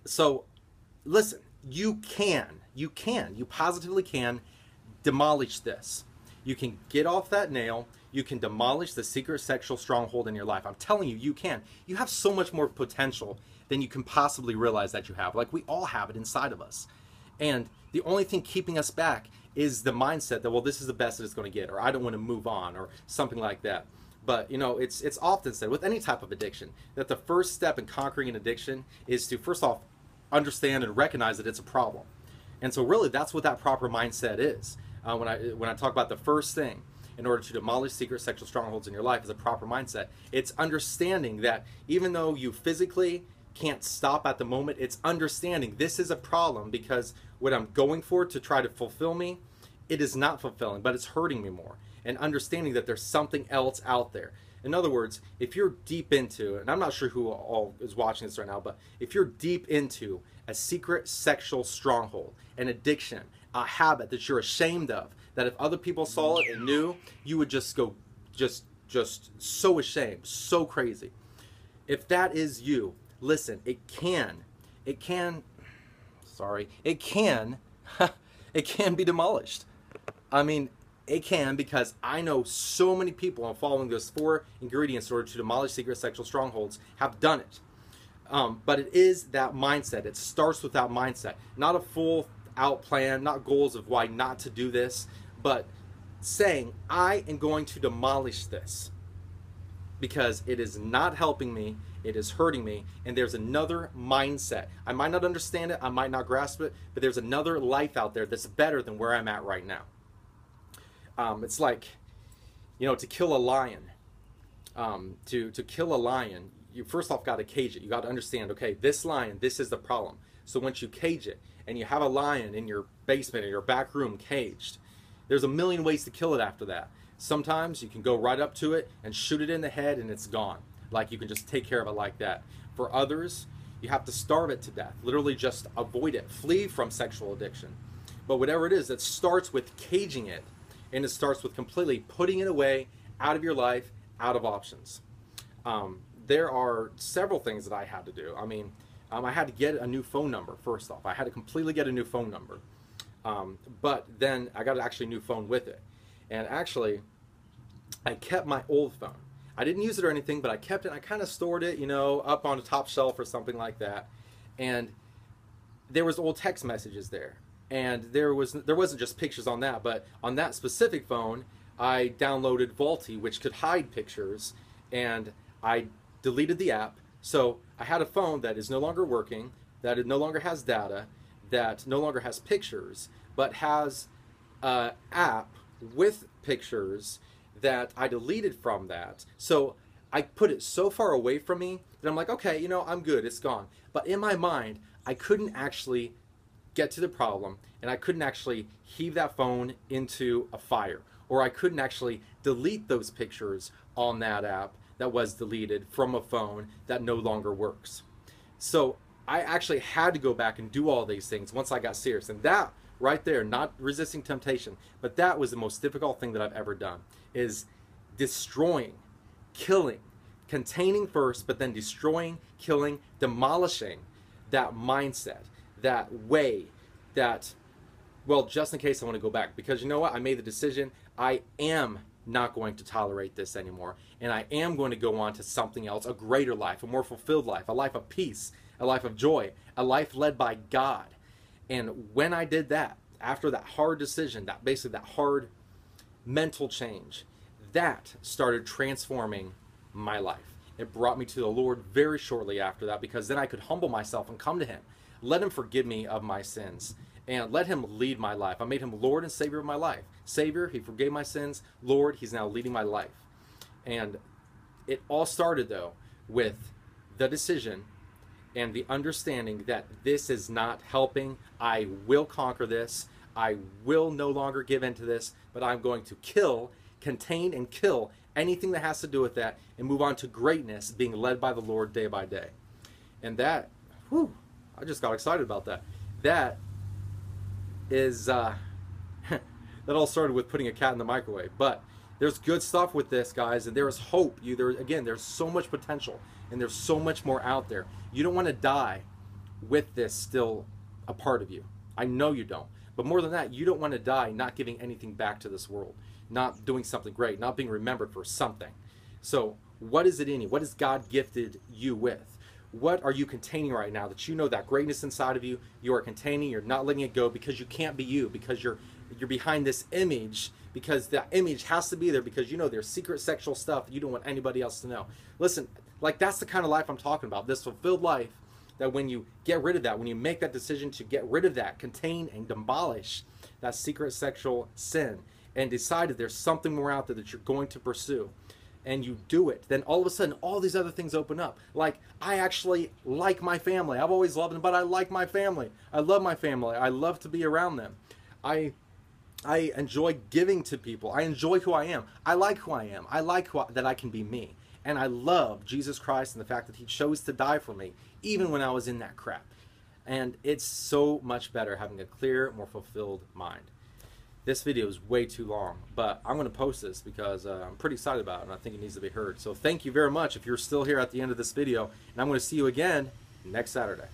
So listen, you positively can demolish this. You can get off that nail. You can demolish the secret sexual stronghold in your life. I'm telling you, you can. You have so much more potential than you can possibly realize that you have. Like, we all have it inside of us. And the only thing keeping us back is the mindset that, well, this is the best that it's going to get, or I don't want to move on, or something like that. But you know, it's often said with any type of addiction that the first step in conquering an addiction is to first off understand and recognize that it's a problem. And so really that's what that proper mindset is. When I talk about the first thing in order to demolish secret sexual strongholds in your life is a proper mindset, it's understanding that even though you physically can't stop at the moment, it's understanding this is a problem because what I'm going for to try to fulfill me, it is not fulfilling, but it's hurting me more. And understanding that there's something else out there. In other words, if you're deep into, and I'm not sure who all is watching this right now, but if you're deep into a secret sexual stronghold, an addiction, a habit that you're ashamed of, that if other people saw it and knew, you would just go, just so ashamed, so crazy. If that is you, listen, it can, sorry, it can be demolished. I mean, it can, because I know so many people on following those 4 ingredients in order to demolish secret sexual strongholds have done it. But it is that mindset. It starts with that mindset. Not a full out plan, not goals of why not to do this, but saying, I am going to demolish this because it is not helping me, it is hurting me, and there's another mindset. I might not understand it, I might not grasp it, but there's another life out there that's better than where I'm at right now. It's like, you know, to kill a lion. To kill a lion, you first off got to cage it. You got to understand, okay, this lion, this is the problem. So once you cage it, and you have a lion in your basement or your back room caged, there's a million ways to kill it after that. Sometimes you can go right up to it and shoot it in the head and it's gone. Like, you can just take care of it like that. For others, you have to starve it to death. Literally just avoid it. Flee from sexual addiction. But whatever it is, it starts with caging it. And it starts with completely putting it away, out of your life, out of options. There are several things that I had to do. I mean, I had to get a new phone number, first off. I had to completely get a new phone number. But then I got actually a new phone with it. And actually, I kept my old phone. I didn't use it or anything, but I kept it. I kind of stored it, you know, up on a top shelf or something like that. And there was old text messages there. And there wasn't just pictures on that, but on that specific phone, I downloaded Vaulty, which could hide pictures, and I deleted the app. So I had a phone that is no longer working, that it no longer has data, that no longer has pictures, but has an app with pictures that I deleted from that. So I put it so far away from me that I'm like, okay, you know, I'm good, it's gone. But in my mind, I couldn't actually get to the problem, and I couldn't actually heave that phone into a fire, or I couldn't actually delete those pictures on that app that was deleted from a phone that no longer works. So I actually had to go back and do all these things once I got serious. And that right there, not resisting temptation, but that was the most difficult thing that I've ever done, is destroying, killing, containing first, but then destroying, killing, demolishing that mindset, that way, that, well, just in case I want to go back, because you know what, I made the decision, I am not going to tolerate this anymore, and I am going to go on to something else, a greater life, a more fulfilled life, a life of peace, a life of joy, a life led by God. And when I did that, after that hard decision, that basically that hard mental change, that started transforming my life. It brought me to the Lord very shortly after that, because then I could humble myself and come to Him, let Him forgive me of my sins, and let Him lead my life. I made Him Lord and Savior of my life. Savior, He forgave my sins. Lord, He's now leading my life. And it all started, though, with the decision and the understanding that this is not helping. I will conquer this. I will no longer give in to this, but I'm going to kill, contain, and kill anything that has to do with that, and move on to greatness, being led by the Lord day by day. And that, whew, I just got excited about that. That is, that all started with putting a cat in the microwave. But there's good stuff with this, guys, and there is hope. Again, there's so much potential, and there's so much more out there. You don't want to die with this still a part of you. I know you don't. But more than that, you don't want to die not giving anything back to this world, not doing something great, not being remembered for something. So what is it in you? What has God gifted you with? What are you containing right now that you know that greatness inside of you, you are containing, you're not letting it go because you can't be you, because you're behind this image, because that image has to be there, because you know there's secret sexual stuff that you don't want anybody else to know. Listen, like that's the kind of life I'm talking about, this fulfilled life, that when you get rid of that, when you make that decision to get rid of that, contain and demolish that secret sexual sin, and decide that there's something more out there that you're going to pursue, and you do it, then all of a sudden all these other things open up. Like, I actually like my family. I've always loved them, but I like my family. I love my family. I love to be around them. I enjoy giving to people. I enjoy who I am. I like who I am. I like that I can be me. And I love Jesus Christ and the fact that he chose to die for me, even when I was in that crap. And it's so much better having a clear, more fulfilled mind. This video is way too long, but I'm going to post this because I'm pretty excited about it and I think it needs to be heard. So thank you very much if you're still here at the end of this video, and I'm going to see you again next Saturday.